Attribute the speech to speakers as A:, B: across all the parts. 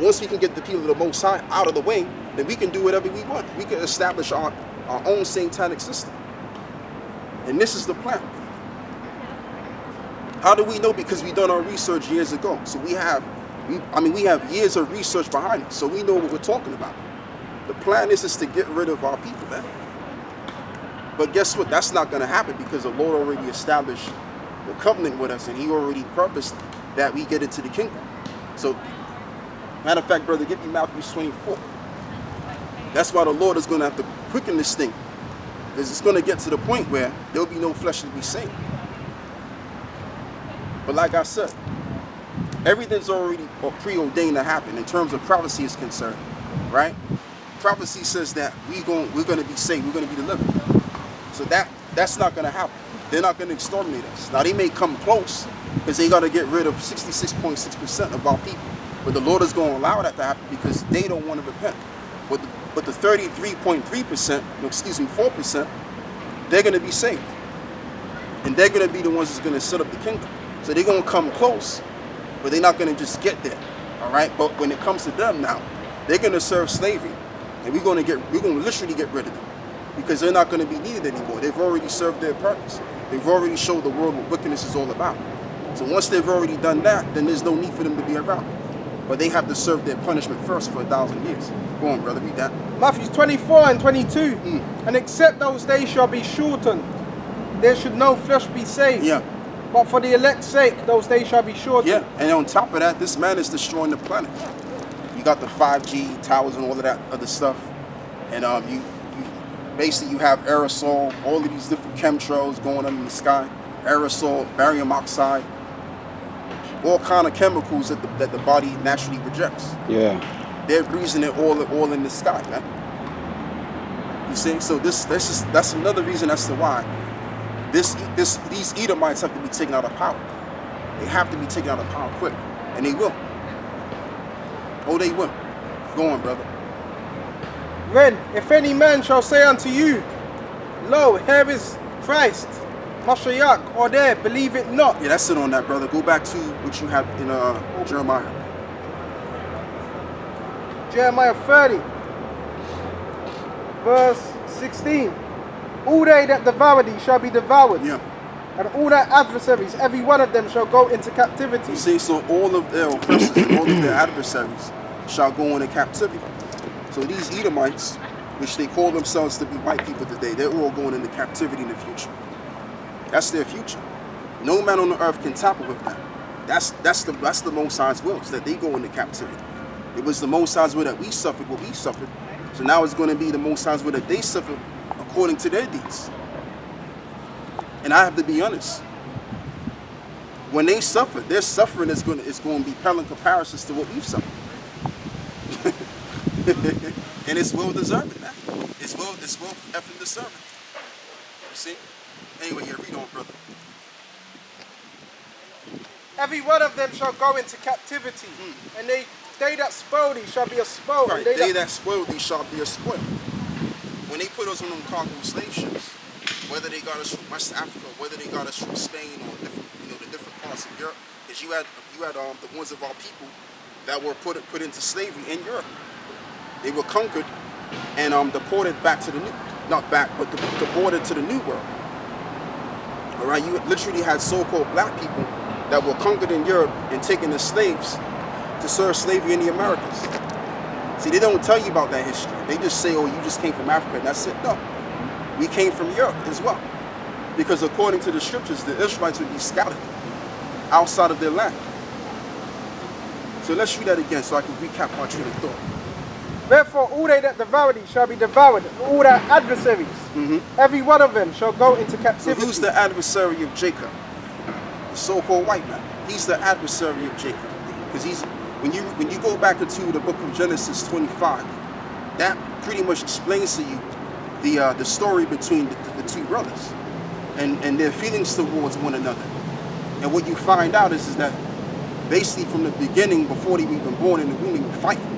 A: once we can get the people of the Most High out of the way, then we can do whatever we want. We can establish our own satanic system. And this is the plan. How do we know? Because we've done our research years ago. So we have years of research behind us. So we know what we're talking about. The plan is to get rid of our people, man. But guess what? That's not going to happen because the Lord already established the covenant with us, and He already purposed that we get into the kingdom. So, matter of fact, brother, give me Matthew 24. That's why the Lord is going to have to quicken this thing, because it's going to get to the point where there'll be no flesh to be saved. But like I said, everything's already preordained to happen in terms of prophecy is concerned, right? Prophecy says that we're going to be saved, we're going to be delivered. So that's not going to happen. They're not going to exterminate us. Now, they may come close because they got to get rid of 66.6% of our people. But the Lord is going to allow that to happen because they don't want to repent. But the 33.3%, 4%, they're going to be saved. And they're going to be the ones that's going to set up the kingdom. So they're going to come close, but they're not going to just get there. All right? But when it comes to them now, they're going to serve slavery. And we're going to literally get rid of them. Because they're not going to be needed anymore. They've already served their purpose. They've already showed the world what wickedness is all about. So once they've already done that, then there's no need for them to be around. But they have to serve their punishment first for 1,000 years. Go on, brother, read that.
B: Matthew 24 and 22. And except those days shall be shortened, there should no flesh be saved.
A: Yeah.
B: But for the elect's sake, those days shall be shortened.
A: Yeah, and on top of that, this man is destroying the planet. You got the 5G towers and all of that other stuff. And basically, you have aerosol, all of these different chemtrails going on in the sky. Aerosol, barium oxide, all kind of chemicals that the body naturally rejects.
C: Yeah.
A: They're breathing it all in the sky, man. You see? So that's another reason as to why these Edomites have to be taken out of power. They have to be taken out of power quick. And they will. Oh, they will. Go on, brother.
B: When, if any man shall say unto you, Lo, here is Christ, Mashiach, or there, believe it not.
A: Yeah, that's it on that, brother. Go back to what you have in Jeremiah.
B: Jeremiah 30, verse 16. All they that devour thee shall be devoured.
A: Yeah.
B: And all thy adversaries, every one of them shall go into captivity.
A: You see, so all of their oppressors, all of their adversaries shall go into captivity. So these Edomites, which they call themselves to be white people today, they're all going into captivity in the future. That's their future. No man on the earth can tamper with that. That's the Most High's will, is that they go into captivity. It was the Most High's will that we suffered what we suffered. So now it's going to be the Most High's will that they suffer according to their deeds. And I have to be honest. When they suffer, their suffering is going to be pale in comparisons to what we've suffered. And it's well deserved, man. It's well effing deserved. You see? Anyway, yeah, read on, brother.
B: Every one of them shall go into captivity, and they that spoil thee shall be a spoil.
A: Right, they that spoil thee shall be a spoil. When they put us on them cargo slave ships, whether they got us from West Africa, whether they got us from Spain or different, the different parts of Europe, because you had the ones of our people that were put into slavery in Europe. They were conquered and deported back to deported to the New World. All right, you literally had so-called black people that were conquered in Europe and taken as slaves to serve slavery in the Americas. See, they don't tell you about that history. They just say, oh, you just came from Africa, and that's it. No, we came from Europe as well. Because according to the scriptures, the Israelites would be scattered outside of their land. So let's read that again so I can recap my train of thought.
B: Therefore, all they that devour thee shall be devoured, and all thy adversaries, every one of them shall go into captivity.
A: So who's the adversary of Jacob? The so-called white man. He's the adversary of Jacob. Because when you go back into the book of Genesis 25, that pretty much explains to you the story between the two brothers and their feelings towards one another. And what you find out is that basically from the beginning, before they were even born in the womb, they were fighting.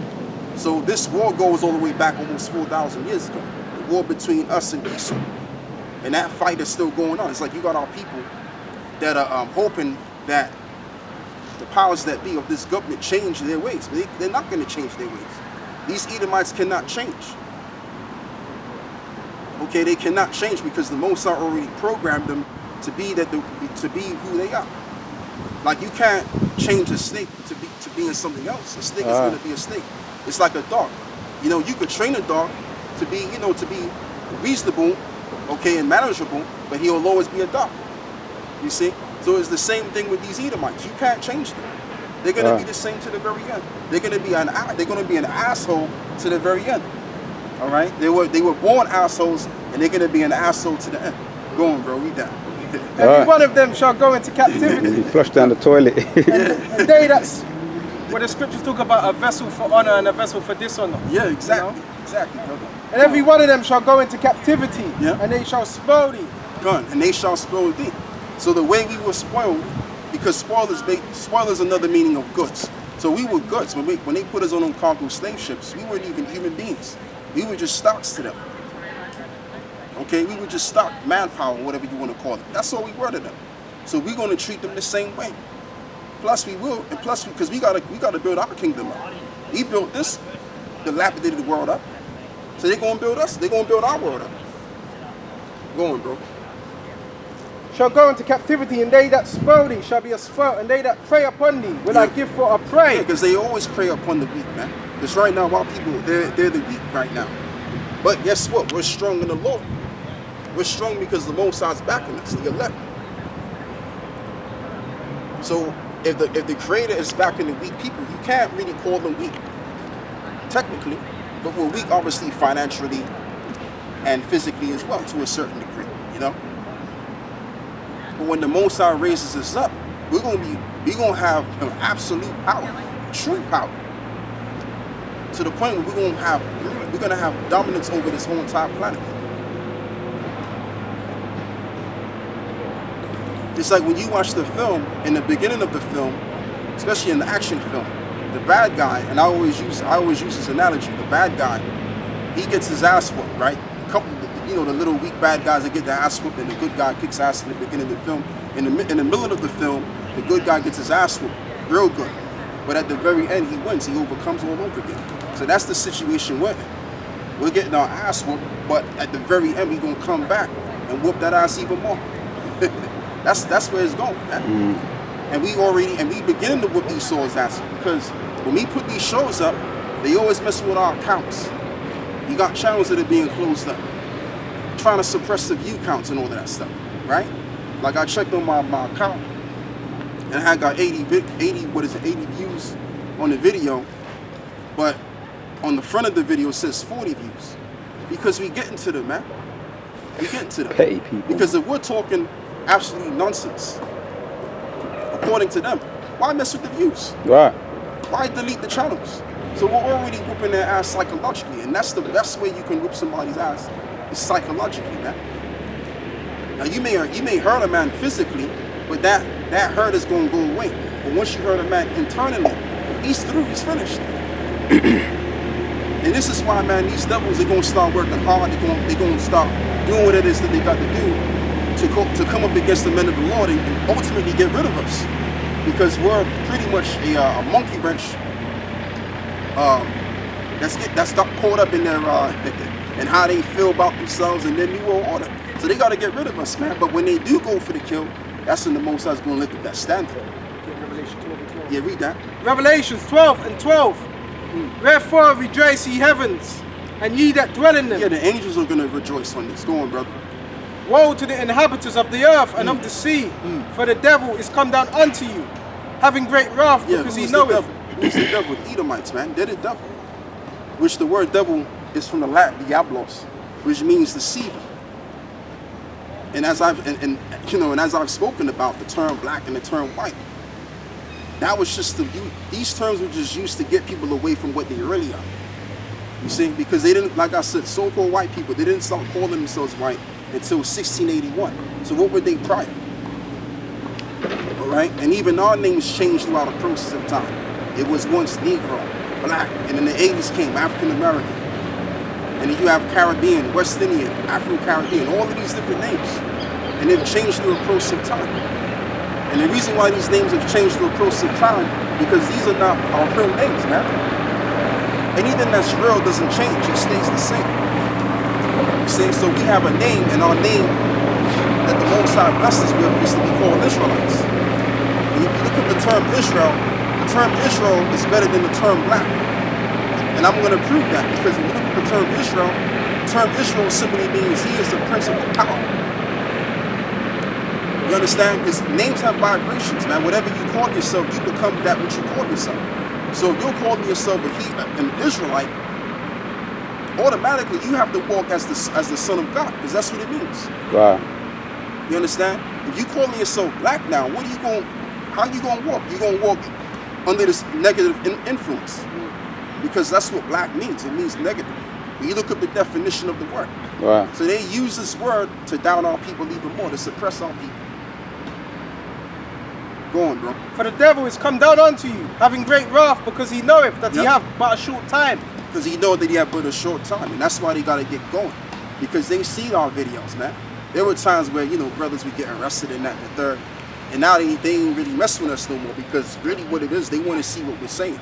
A: So this war goes all the way back almost 4,000 years ago. The war between us and Esau. And that fight is still going on. It's like you got our people that are hoping that the powers that be of this government change their ways. But they're not going to change their ways. These Edomites cannot change. Okay, they cannot change because the Most High already programmed them to be who they are. Like you can't change a snake to being something else. A snake is going to be a snake. It's like a dog. You know, you could train a dog to be, to be reasonable, okay, and manageable, but he'll always be a dog. You see? So it's the same thing with these Edomites. You can't change them. They're going to be the same to the very end. They're going to be an asshole to the very end. All right? They were born assholes, and they're going to be an asshole to the end. Go on, bro. Read that.
B: Every one of them shall go into captivity.
C: He flushed down the toilet.
B: And that's where the scriptures talk about a vessel for honor and a vessel for dishonor.
A: Yeah, exactly. Exactly, brother.
B: And every one of them shall go into captivity,
A: yeah.
B: and they shall spoil thee.
A: Gun, and they shall spoil thee. So the way we were spoiled, because spoil is another meaning of goods. So we were goods. When they put us on them cargo slave ships, we weren't even human beings. We were just stocks to them. Okay, we were just stock, manpower, whatever you want to call it. That's all we were to them. So we're going to treat them the same way. Plus we will, and plus because we gotta build our kingdom up. He built this dilapidated world up. So they're gonna build us. They're gonna build our world up. Go on, bro.
B: Shall go into captivity, and they that spoil thee shall be a spoil, and they that prey upon thee will I give for a prey.
A: Yeah, because they always prey upon the weak, man. Because right now, our people, they're the weak right now. But guess what? We're strong in the Lord. We're strong because the Most High is backing us, the elect. So if the Creator is backing the weak people, you can't really call them weak, technically. But we're weak, obviously, financially and physically as well, to a certain degree, you know. But when the Most High raises us up, we're gonna have absolute power, true power, to the point where we're gonna have dominance over this whole entire planet. It's like when you watch the film, in the beginning of the film, especially in the action film, the bad guy, and I always use this analogy, the bad guy, he gets his ass whooped, right? A couple, the little weak bad guys that get their ass whooped, and the good guy kicks ass in the beginning of the film. In the middle of the film, the good guy gets his ass whooped, real good. But at the very end, he wins. He overcomes all over again. So that's the situation we're in. We're getting our ass whooped, but at the very end, we're gonna come back and whoop that ass even more. That's where it's going, man. And we beginning to whoop these souls' asses, because when we put these shows up, they always mess with our accounts. You got channels that are being closed up, trying to suppress the view counts and all of that stuff, right? Like I checked on my account, and I got 80 views on the video, but on the front of the video it says 40 views, because we getting to them, man. We getting to them.
C: Petty people.
A: Because if we're talking absolute nonsense, according to them, why mess with the views?
C: Right.
A: Why delete the channels? So we're already whooping their ass psychologically, and that's the best way you can whoop somebody's ass, is psychologically, man. Now you may hurt a man physically, but that hurt is going to go away. But once you hurt a man internally, he's through, he's finished. And this is why, man, these devils, they're going to start working hard. They're going to start doing what it is that they got to do to come up against the men of the Lord and ultimately get rid of us, because we're pretty much a monkey wrench that's got caught up in their and how they feel about themselves and their new world order. So they got to get rid of us, man. But when they do go for the kill, that's when the Most High is going to lift up that standard.
B: Revelation 12 and 12.
A: Yeah, read that.
B: Revelations 12 and 12. Wherefore rejoice, ye heavens, and ye that dwell in them.
A: Yeah, the angels are going to rejoice on this. Go on, brother.
B: Woe to the inhabitants of the earth and of the sea, for the devil is come down unto you, having great wrath, because he knoweth.
A: Who's the devil? The Edomites, man. They're the devil. Which the word devil is from the Latin diablos, which means deceiver. And as I've spoken about the term black and the term white, that was just these terms were just used to get people away from what they really are. You see, because they didn't, like I said, so-called white people, they didn't start calling themselves white until 1681. So what were they prior? All right, and even our names changed throughout the process of time. It was once Negro, black, and in the 80s came African American, and then you have Caribbean, West Indian, Afro-Caribbean, all of these different names, and they've changed through a process of time. And And the reason why these names have changed to a close time, because these are not our real names, man. Anything that's real doesn't change, it stays the same. You see, so we have a name, and our name that the Most High blessed us with is to be called Israelites. When you look at the term Israel is better than the term black. And I'm going to prove that, because when you look at the term Israel simply means he is the prince of the power. You understand? Because names have vibrations, man. Whatever you call yourself, you become that which you call yourself. So if you're calling yourself an Israelite, automatically you have to walk as the son of God, because that's what it means.
C: Right.
A: You understand? If you calling yourself black now, how you going to walk? You're going to walk under this negative influence, because that's what black means. It means negative. When you look up the definition of the word.
C: Right.
A: So they use this word to down our people even more, to suppress our people. Go on, bro.
B: For the devil is come down unto you, having great wrath, because he knoweth that he hath but a short time.
A: Because he know that he have but a short time, and that's why they got to get going. Because they see our videos, man. There were times where, brothers would get arrested and that and the third, and now they ain't really mess with us no more, because really what it is, they want to see what we're saying.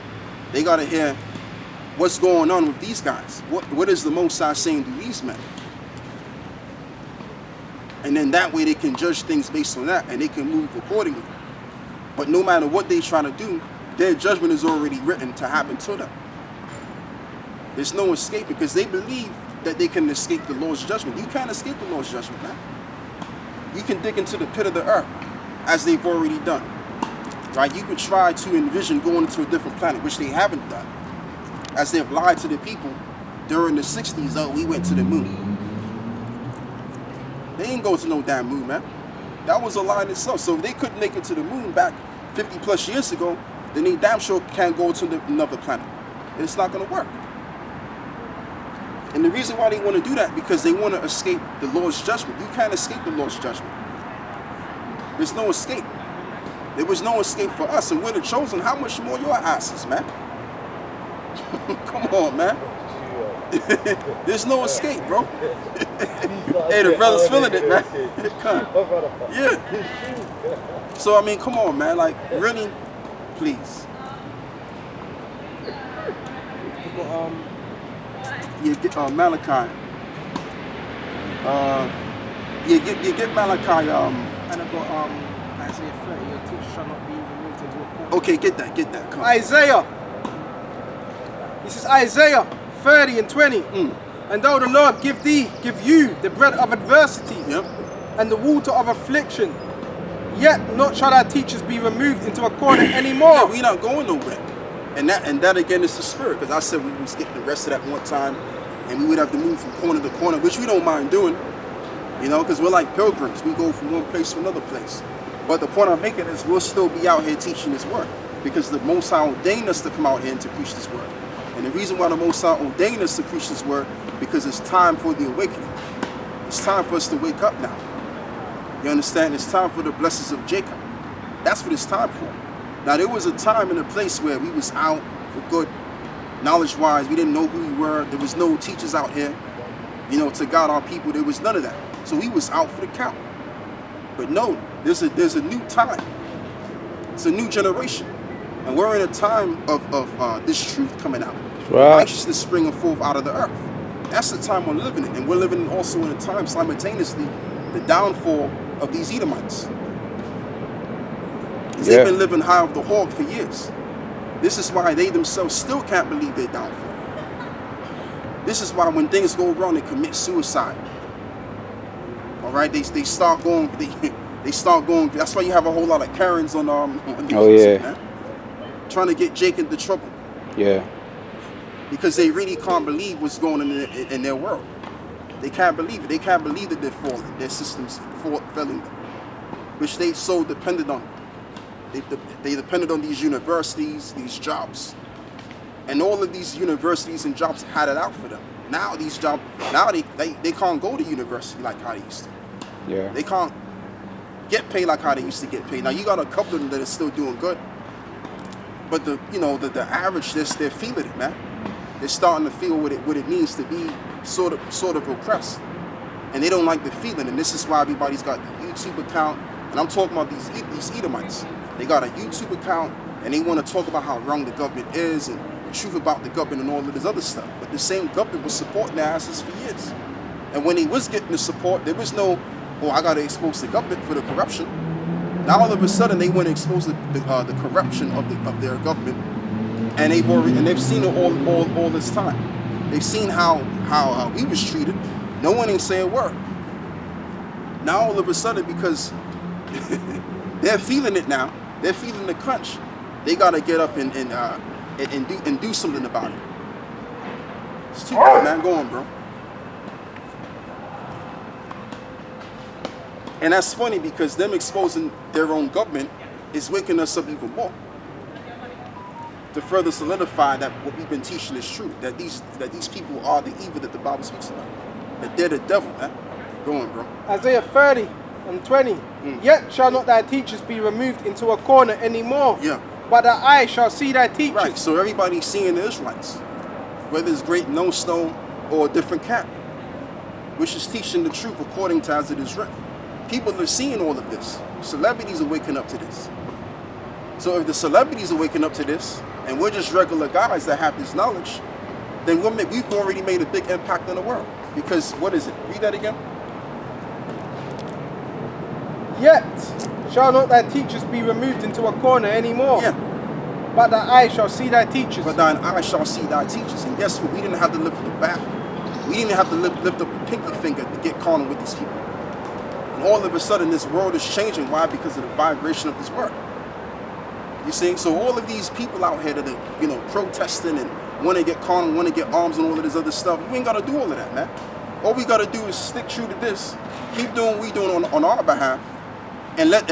A: They got to hear what's going on with these guys. What is the Most High saying to these men? And then that way they can judge things based on that, and they can move accordingly. But no matter what they try to do, their judgment is already written to happen to them. There's no escape, because they believe that they can escape the Lord's judgment. You can't escape the Lord's judgment, man. You can dig into the pit of the earth, as they've already done. Right? You can try to envision going to a different planet, which they haven't done. As they've lied to the people during the 60s, oh, we went to the moon. They ain't go to no damn moon, man. That was a lie in itself. So if they couldn't make it to the moon back 50 plus years ago, then they damn sure can't go to another planet. It's not going to work. And the reason why they want to do that, because they want to escape the Lord's judgment. You can't escape the Lord's judgment. There's no escape. There was no escape for us, and we're the chosen. How much more your asses, man? Come on, man. There's no escape, bro. Hey, the brother's feeling it, man. Yeah. So, I mean, come on, man. Like, really, please. Get Malachi. You get Malachi.
B: And I got Isaiah 30, your teacher shall not be removed into a corner.
A: Okay, get that. Come on.
B: Isaiah. This is Isaiah 30 and 20. And though the Lord give you the bread of adversity, and the water of affliction, yet not shall our teachers be removed into a corner anymore.
A: Yeah, we not going nowhere. And that again is the spirit, because I said we was getting arrested at one time, and we would have to move from corner to corner, which we don't mind doing, because we're like pilgrims. We go from one place to another place. But the point I'm making is we'll still be out here teaching this word, because the Most High ordained us to come out here and to preach this word. And the reason why the Most High ordained us to preach this word, because it's time for the awakening. It's time for us to wake up now. You understand? It's time for the blessings of Jacob. That's what it's time for. Now, there was a time and a place where we was out for good, knowledge-wise. We didn't know who we were. There was no teachers out here, to guide our people. There was none of that. So we was out for the count. But no, there's a new time. It's a new generation. And we're in a time of this truth coming out.
C: Right.
A: Righteousness springing forth out of the earth. That's the time we're living in. And we're living also in a time, simultaneously, the downfall of these Edomites. They've been living high off the hog for years. This is why they themselves still can't believe their downfall. This is why when things go wrong, they commit suicide. All right, they start going. They start going. That's why you have a whole lot of Karens on the man, trying to get Jake into trouble.
C: Yeah.
A: Because they really can't believe what's going on in their world. They can't believe it. They can't believe that they're falling. Their systems failing them, which they so depended on. They depended on these universities, these jobs. And all of these universities and jobs had it out for them. Now these jobs, they can't go to university like how they used to.
C: Yeah.
A: They can't get paid like how they used to get paid. Now you got a couple of them that are still doing good. But the average, they're feeling it, man. They're starting to feel what it means to be sort of oppressed. And they don't like the feeling. And this is why everybody's got the YouTube account And I'm talking about these Edomites. They got a YouTube account, and they want to talk about how wrong the government is and the truth about the government and all of this other stuff. But the same government was supporting their asses for years. And when they was getting the support, there was no, oh, I got to expose the government for the corruption. Now all of a sudden they want to expose the corruption of their government, and they've seen it all this time. They've seen how we was treated. No one ain't say a word. Now all of a sudden, because they're feeling it now, they're feeling the crunch. They gotta get up and do something about it. It's too bad, man. Go on, bro. And that's funny because them exposing their own government is waking us up even more to further solidify that what we've been teaching is true. That these people are the evil that the Bible speaks about. That they're the devil, man. Go on, bro.
B: Isaiah 30:20. Yet shall not thy teachers be removed into a corner anymore.
A: Yeah.
B: But thy eye shall see thy teachers.
A: Right. So everybody's seeing the Israelites, whether it's Great No Stone or a different camp, which is teaching the truth according to as it is written. People are seeing all of this. Celebrities are waking up to this. So if the celebrities are waking up to this, and we're just regular guys that have this knowledge, then we've already made a big impact on the world. Because what is it? Read that again.
B: Yet shall not thy teachers be removed into a corner anymore.
A: Yeah.
B: But thy eye shall see thy teachers.
A: But thine eye shall see thy teachers. And guess what? We didn't have to lift the bat. We didn't have to lift up the pinky finger to get carnal with these people. And all of a sudden, this world is changing. Why? Because of the vibration of this word. You see? So all of these people out here that are, protesting and want to get carnal, want to get arms and all of this other stuff, we ain't got to do all of that, man. All we got to do is stick true to this, keep doing what we doing on our behalf, and let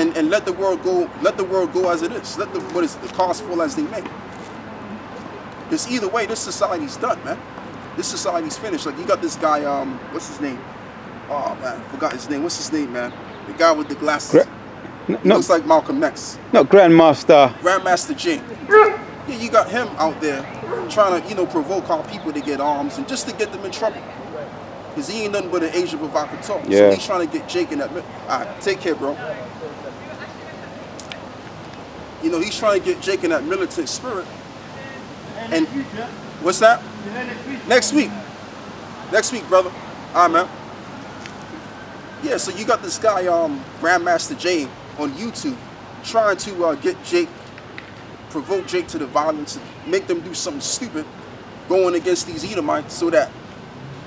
A: the world go. Let the world go as it is. Let the cars fall as they may. Because either way, this society's done, man. This society's finished. Like you got this guy, what's his name? Oh man, I forgot his name. What's his name, man? The guy with the glasses. Looks like Malcolm X.
C: Not
A: Grandmaster J. Yeah, you got him out there trying to, provoke our people to get arms and just to get them in trouble. Because he ain't nothing but an Asian provocateur.
C: Yeah.
A: So he's trying to get Jake in that. Alright, take care, bro. He's trying to get Jake in that militant spirit. And what's that? Next week. Next week, brother. Alright, man. Yeah, so you got this guy, Grandmaster J, on YouTube, trying to get Jake, provoke Jake to the violence, and make them do something stupid, going against these Edomites, so that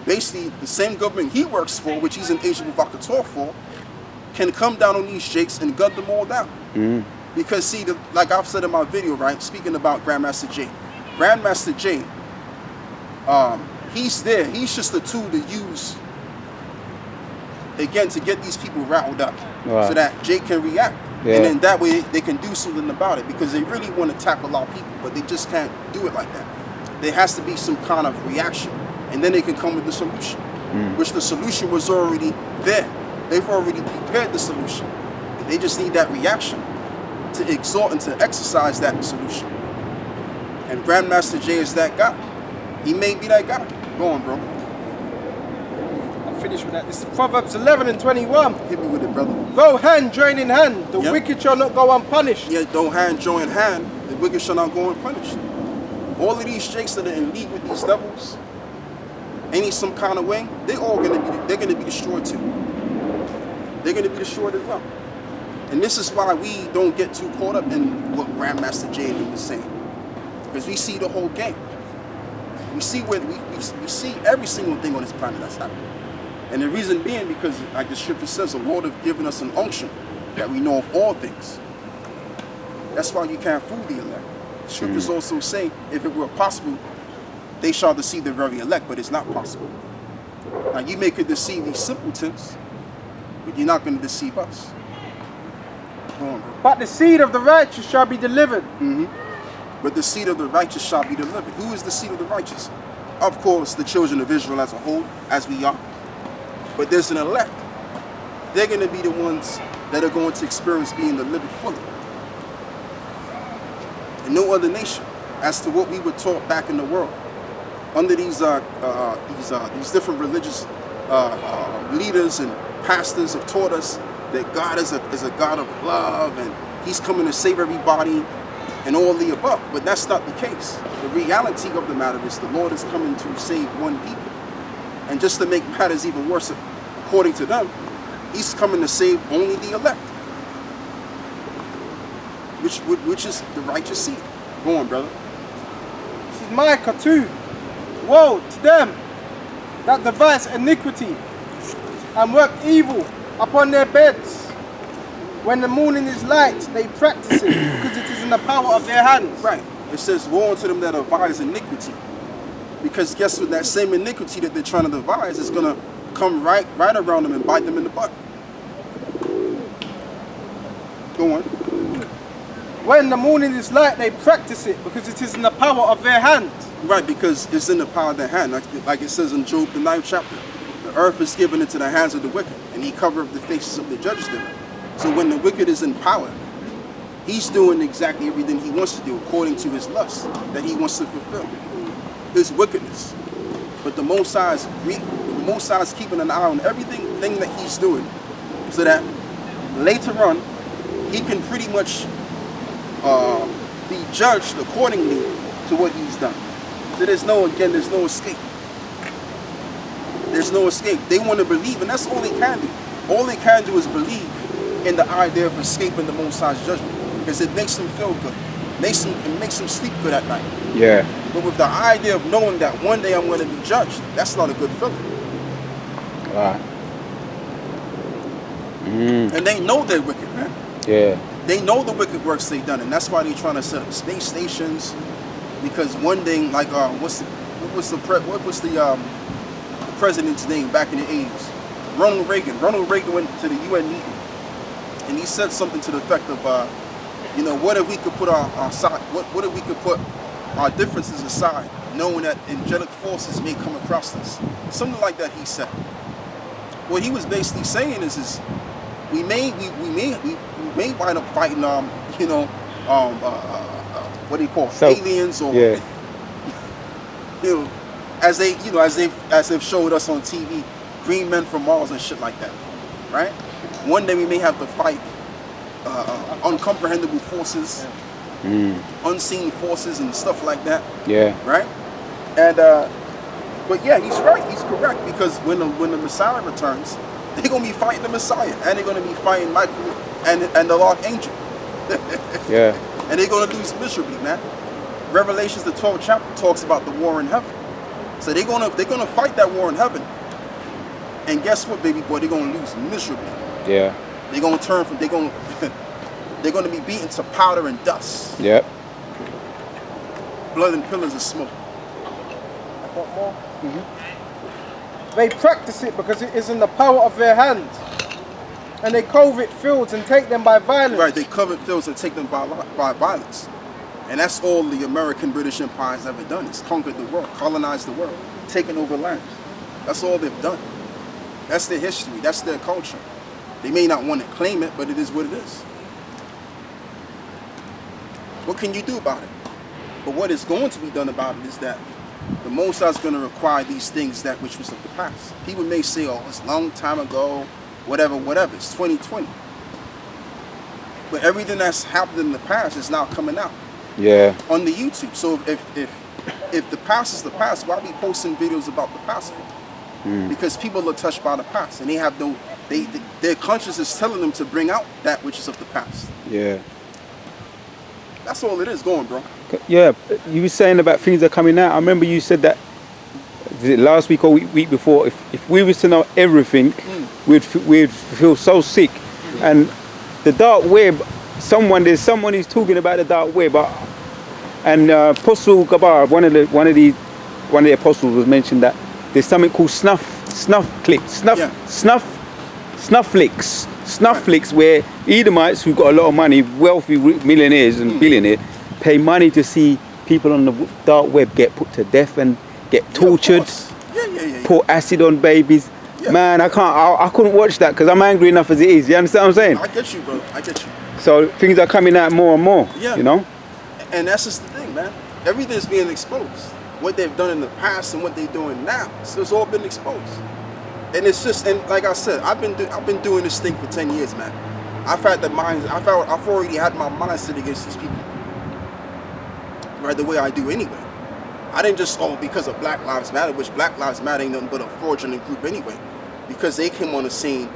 A: basically the same government he works for, which he's an Asian provocateur for, can come down on these Jakes and gun them all down. Because see, like I've said in my video, right, speaking about Grandmaster J, he's there. He's just a tool to use, again, to get these people riled up, so that Jake can react.
C: Yeah.
A: And then that way they can do something about it, because they really want to tackle our people, but they just can't do it like that. There has to be some kind of reaction, and then they can come with the solution, which the solution was already there. They've already prepared the solution. They just need that reaction to exhort and to exercise that solution. And Grandmaster J is that guy. He may be that guy. Go on, bro.
B: I'll finish with that. This is Proverbs 11:21.
A: Hit me with it, brother.
B: Go hand, join in hand. The
A: Yep.
B: wicked shall not go unpunished.
A: Yeah, don't hand, join hand. The wicked shall not go unpunished. All of these jakes that are in league with these devils, any some kind of way, they're gonna be destroyed too. They're gonna be destroyed as well. And this is why we don't get too caught up in what Grandmaster J was saying, because we see the whole game. We see we see every single thing on this planet that's happening. And the reason being because, like the scripture says, the Lord has given us an unction that we know of all things. That's why you can't fool the elect. The scriptures also say, if it were possible, they shall deceive the very elect, but it's not possible. Now you may could deceive these simpletons, but you're not going to deceive us. Go on, bro.
B: But the seed of the righteous shall be delivered.
A: But the seed of the righteous shall be delivered. Who is the seed of the righteous? Of course, the children of Israel as a whole, as we are. But there's an elect. They're going to be the ones that are going to experience being delivered fully. And no other nation, as to what we were taught back in the world, under these different religious leaders and pastors have taught us that God is a God of love and he's coming to save everybody and all the above. But that's not the case. The reality of the matter is the Lord is coming to save one people. And just to make matters even worse, according to them, he's coming to save only the elect, which is the righteous seed. Go on, brother.
B: This is Micah 2. Woe to them that devise iniquity and work evil upon their beds. When the morning is light, they practice it, because it is in the power of their hands.
A: Right. It says, woe unto them that devise iniquity. Because guess what? That same iniquity that they're trying to devise is going to come right around them and bite them in the butt. Go on.
B: When the morning is light, they practice it, because it is in the power of their hands.
A: Right, because it's in the power of their hand. Like it says in Job, the 9th chapter. The earth is given into the hands of the wicked, and he covereth the faces of the judges thereof. So when the wicked is in power, he's doing exactly everything he wants to do according to his lust that he wants to fulfill, his wickedness. But the Most High is keeping an eye on everything that he's doing, so that later on he can pretty much be judged accordingly to what he's done. So there's no escape. There's no escape. They want to believe, and that's all they can do. All they can do is believe in the idea of escaping the Most High's judgment, because it makes them feel good. It makes them sleep good at night. Yeah. But with the idea of knowing that one day I'm going to be judged, that's not a good feeling.
C: Right.
A: And they know they're wicked, man.
C: Yeah.
A: They know the wicked works they've done, and that's why they're trying to set up space stations. Because one thing, like what's the president's name back in the 80s? Ronald Reagan. Ronald Reagan went to the UN meeting, and he said something to the effect of, what if we could put our side? What if we could put our differences aside, knowing that angelic forces may come across us? Something like that, he said. What he was basically saying is we may wind up fighting what do you call it? Aliens, or as they've showed us on TV, green men from Mars and shit like that, right? One day we may have to fight uncomprehendable forces, unseen forces and stuff like that. Yeah. Right? And but yeah, he's right. He's correct, because when the Messiah returns, they're gonna be fighting the Messiah, and they're gonna be fighting Michael and the Archangel. Yeah. And they're gonna lose miserably, man. Revelations, the 12th chapter, talks about the war in heaven. So they're gonna fight that war in heaven. And guess what, baby boy? They're gonna lose miserably. Yeah. They're gonna be beaten to powder and dust. Yep. Blood and pillars of smoke.
B: I got more. They practice it because it is in the power of their hands. And they covet fields and take them by violence.
A: Right, they covet fields and take them by violence. And that's all the American British Empire has ever done. It's conquered the world, colonized the world, taken over lands. That's all they've done. That's their history. That's their culture. They may not want to claim it, but it is what it is. What can you do about it? But what is going to be done about it is that the Most High is going to require these things that which was of the past. People may say, oh, it's a long time ago, whatever. It's 2020. But everything that's happened in the past is now coming out. Yeah. On the YouTube. So if the past is the past, why are we posting videos about the past for? Because people are touched by the past, and they have their conscience is telling them to bring out that which is of the past. Yeah. That's all it is. Going, bro.
C: Yeah, you were saying about things that are coming out. I remember you said that last week or week before. If we was to know everything, we'd feel so sick. And the dark web. There's someone who's talking about the dark web. And Apostle Gabar, one of the apostles, was mentioned that there's something called snuff flicks, where Edomites who've got a lot of money, wealthy millionaires and billionaires, pay money to see people on the dark web get put to death and get tortured, pour acid on babies. Yeah. Man, I couldn't watch that because I'm angry enough as it is. You understand what I'm saying?
A: I get you, bro. I get you.
C: So things are coming out more and more. Yeah. You know.
A: And that's just the thing, man. Everything's being exposed. What they've done in the past and what they're doing now. So it's all been exposed. And it's just, and like I said, I've been doing this thing for 10 years, man. I've already had my mindset against these people, right? The way I do anyway. I didn't just, because of Black Lives Matter, which Black Lives Matter ain't nothing but a fraudulent group anyway, because they came on the scene,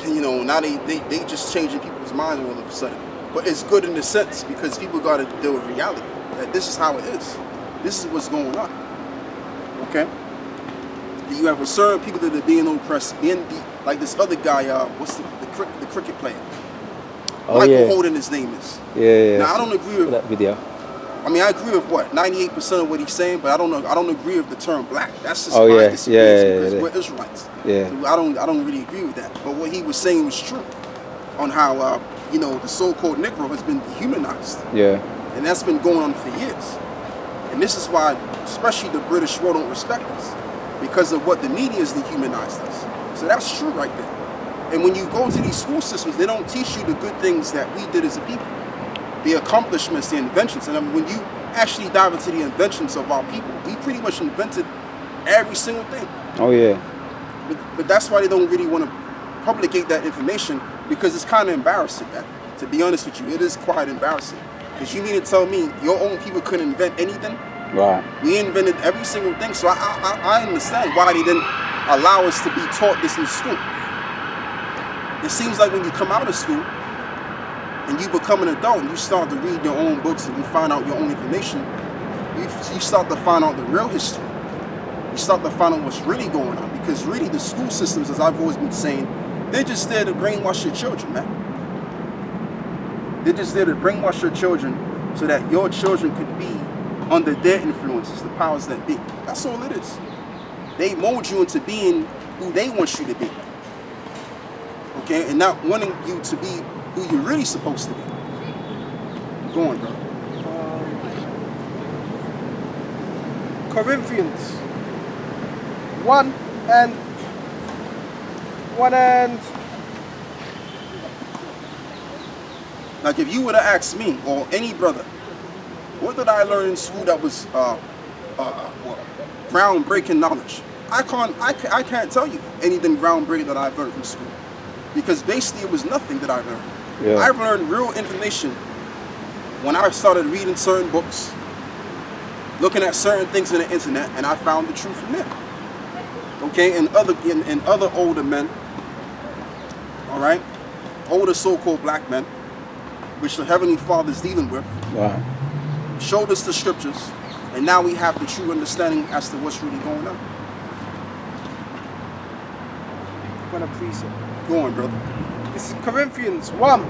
A: you know, now they just changing people's minds all of a sudden. But it's good in the sense, because people got to deal with reality, that this is how it is. This is what's going on, okay? You have a certain people that are being oppressed, like this other guy, what's the cricket player?
C: Oh,
A: Michael Holden, his name is.
C: Yeah.
A: Now, I don't agree with
C: that video.
A: I mean, I agree with 98% of what he's saying, but I don't agree with the term black. That's just because we're Israelites.
C: Yeah.
A: So I don't really agree with that. But what he was saying was true on how you know, the so-called Negro has been dehumanized.
C: Yeah.
A: And that's been going on for years. And this is why, especially the British world don't respect us, because of what the media has dehumanized us. So that's true right there. And when you go to these school systems, they don't teach you the good things that we did as a people. The accomplishments, the inventions. And when you actually dive into the inventions of our people, we pretty much invented every single thing.
C: Oh, yeah.
A: But that's why they don't really want to publicate that information, because it's kind of embarrassing, man. To be honest with you, it is quite embarrassing. Because you mean to tell me your own people couldn't invent anything?
C: Right.
A: We invented every single thing. So I understand why they didn't allow us to be taught this in school. It seems like when you come out of school, and you become an adult and you start to read your own books and you find out your own information, you start to find out the real history. You start to find out what's really going on. Because really the school systems, as I've always been saying, they're just there to brainwash your children, man. They're just there to brainwash your children so that your children could be under their influences, the powers that be. That's all it is. They mold you into being who they want you to be. Okay? And not wanting you to be who you're really supposed to be. Go on, bro.
B: Corinthians 1 and
A: Like if you would have asked me or any brother, what did I learn in school that was groundbreaking knowledge? I can't tell you anything groundbreaking that I've learned from school, because basically it was nothing that I learned.
C: Yeah.
A: I've learned real information when I started reading certain books, looking at certain things on the internet, and I found the truth from there. Okay, and other older men, all right, older so-called black men, which the Heavenly Father is dealing with,
C: Right.
A: showed us the scriptures, and now we have the true understanding as to what's really going on.
B: I'm gonna precept.
A: Go on, brother.
B: This is Corinthians 1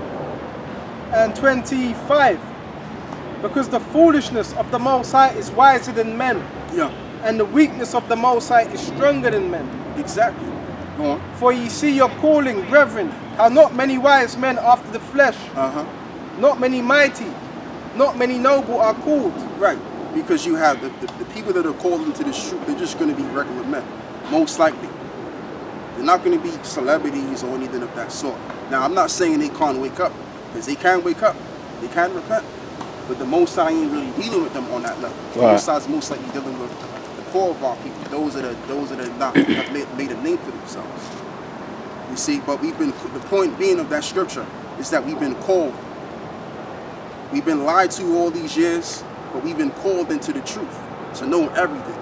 B: and 25. Because the foolishness of the Most High is wiser than men,
A: Yeah,
B: and the weakness of the Most High is stronger than men.
A: exactly. Go on.
B: For ye see your calling, brethren, how not many wise men after the flesh, not many mighty, not many noble are called.
A: Right, because you have the people that are called into this truth, they're just going to be regular men, most likely. They're not going to be celebrities or anything of that sort. Now, I'm not saying they can't wake up, because they can wake up, they can repent, but the Most High ain't really dealing with them on that level. The
C: Right.
A: Most High is most likely dealing with the core of our people, those that are not have made a name for themselves. You see, but the point being of that scripture is that we've been called. We've been lied to all these years, but we've been called into the truth to know everything.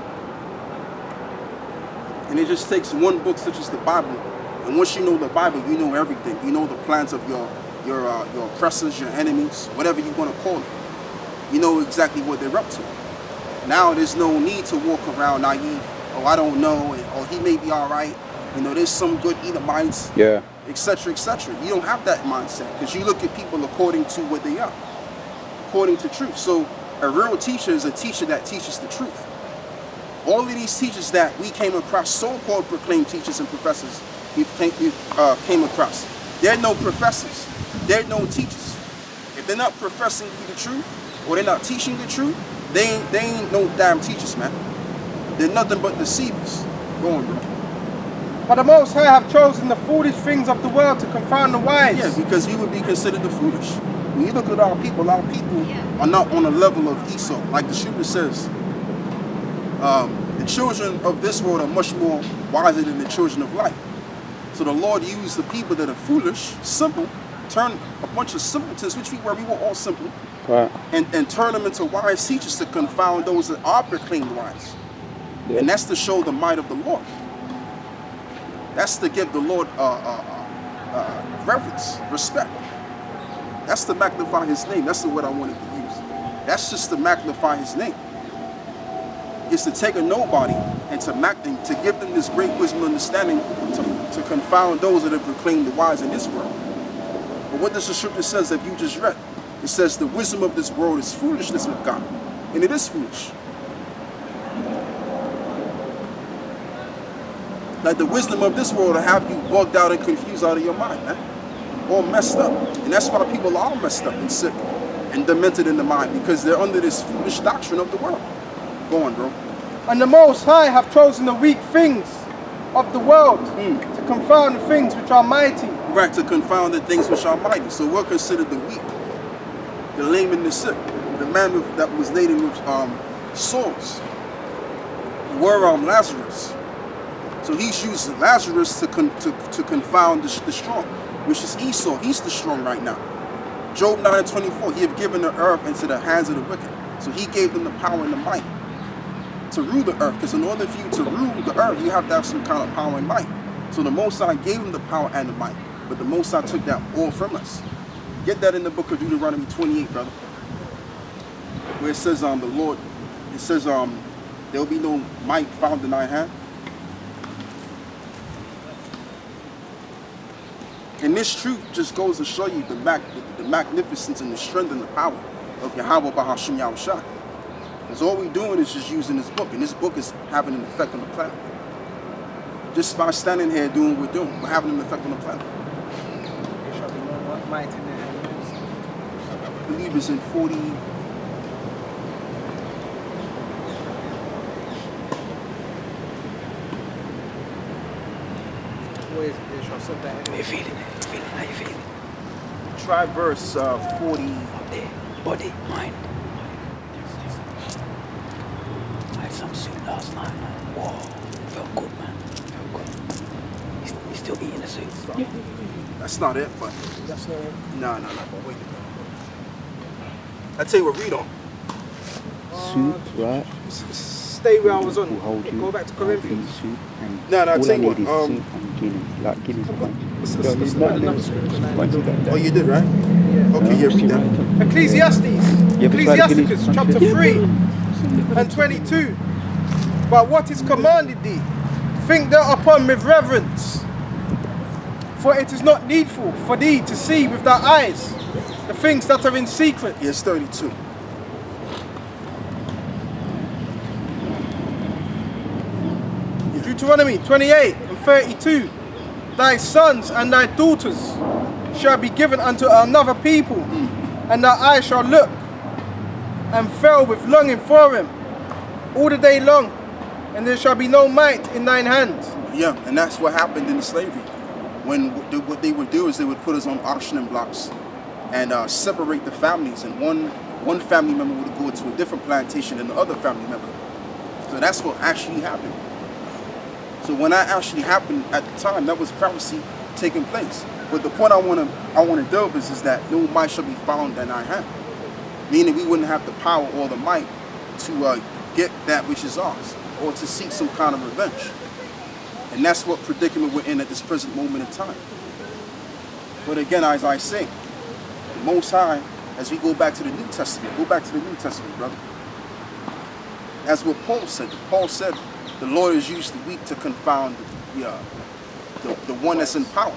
A: And it just takes one book such as the Bible, and once you know the Bible, you know everything. You know the plans of your oppressors, your enemies, whatever you want to call it. You know exactly what they're up to. Now there's no need to walk around naive. Oh, I don't know, or he may be all right. You know, there's some good Edomites,
C: Yeah.
A: etc., etc. You don't have that mindset, because you look at people according to what they are, according to truth. So a real teacher is a teacher that teaches the truth. All of these teachers that we came across, so-called proclaimed teachers and professors, we came across, they're no professors, they're no teachers. If they're not professing you the truth, or they're not teaching the truth, they ain't no damn teachers, man. They're nothing but deceivers. Go on, bro.
B: But the Most High have chosen the foolish things of the world to confound the wise.
A: Yeah, because we would be considered the foolish. When you look at our people are not on the level of Esau. Like the scripture says, The children of this world are much more wiser than the children of light. So the Lord used the people that are foolish, simple, turn a bunch of simpletons, which we were all simple,
C: Right.
A: and turn them into wise teachers to confound those that are proclaimed wise.
C: Yeah.
A: And that's to show the might of the Lord. That's to give the Lord reverence, respect. That's to magnify his name. That's the word I wanted to use. That's just to magnify his name. It's to take a nobody and to give them this great wisdom and understanding to confound those that are proclaimed the wise in this world. But what does the scripture says that you just read? It says the wisdom of this world is foolishness with God. And it is foolish. Like the wisdom of this world will have you bugged out and confused out of your mind, man. All messed up. And that's why people are all messed up and sick and demented in the mind, because they're under this foolish doctrine of the world. Go on, bro.
B: And the Most High have chosen the weak things of the world to confound the things which are mighty.
A: Right, to confound the things which are mighty. So we're considered the weak, the lame and the sick, the man that was laden with sores. Were Lazarus. So he's used Lazarus to confound the strong, which is Esau. He's the strong right now. Job 9:24, he have given the earth into the hands of the wicked. So he gave them the power and the might to rule the earth. Because in order for you to rule the earth, you have to have some kind of power and might. So the Most High gave them the power and the might. But the Most High took that all from us. Get that in the book of Deuteronomy 28, brother. Where it says the Lord, it says there will be no might found in thy hand. And this truth just goes to show you the magnificence and the strength and the power of Yahawah Bahasham Yahawashi. Because all we're doing is just using this book, and this book is having an effect on the planet. Just by standing here doing what we're doing, we're having an effect on the planet.
B: There shall be no might in their hands.
A: I believe it's in 40.
B: Where is it? They shall set that
C: How you feeling it? How you feeling?
A: Try verse 40.
C: Body, mind. I had some soup last night, man. Whoa, felt good, man. Felt good. You still eating the soup?
A: That's not it, but
B: That's not it.
A: no. But wait a minute. I tell you what, read on.
C: Soup, right?
B: Stay where I was on.
C: Will hold you.
B: Go back to
C: I'll eat
B: Corinthians.
C: soup and
A: No,
C: all
A: I
C: I
A: tell you
C: need
A: what,
C: is soup and Guinness, like Guinness punch.
B: Let's find another scripture.
A: Oh, you did, right?
B: Yeah.
A: Okay, yeah, read that.
B: Ecclesiastes, Ecclesiasticus chapter 3 and 22. But what is commanded thee, think thereupon with reverence. For it is not needful for thee to see with thy eyes the things that are in secret.
A: Yes, 32.
B: Deuteronomy 28 and 32. Thy sons and thy daughters shall be given unto another people, and thy eyes shall look and fell with longing for him all the day long, and there shall be no might in thine hands.
A: Yeah, and that's what happened in slavery. When what they would do is they would put us on auctioning blocks and separate the families, and one family member would go to a different plantation than the other family member. So that's what actually happened. So when that actually happened at the time, that was prophecy taking place. But the point I want to delve is that no might shall be found in our hand, meaning we wouldn't have the power or the might to get that which is ours, or to seek some kind of revenge. And that's what predicament we're in at this present moment in time. But again, as I say, the Most High, as we go back to the New Testament, brother. As what Paul said, the Lord has used the weak to confound the one that's in power.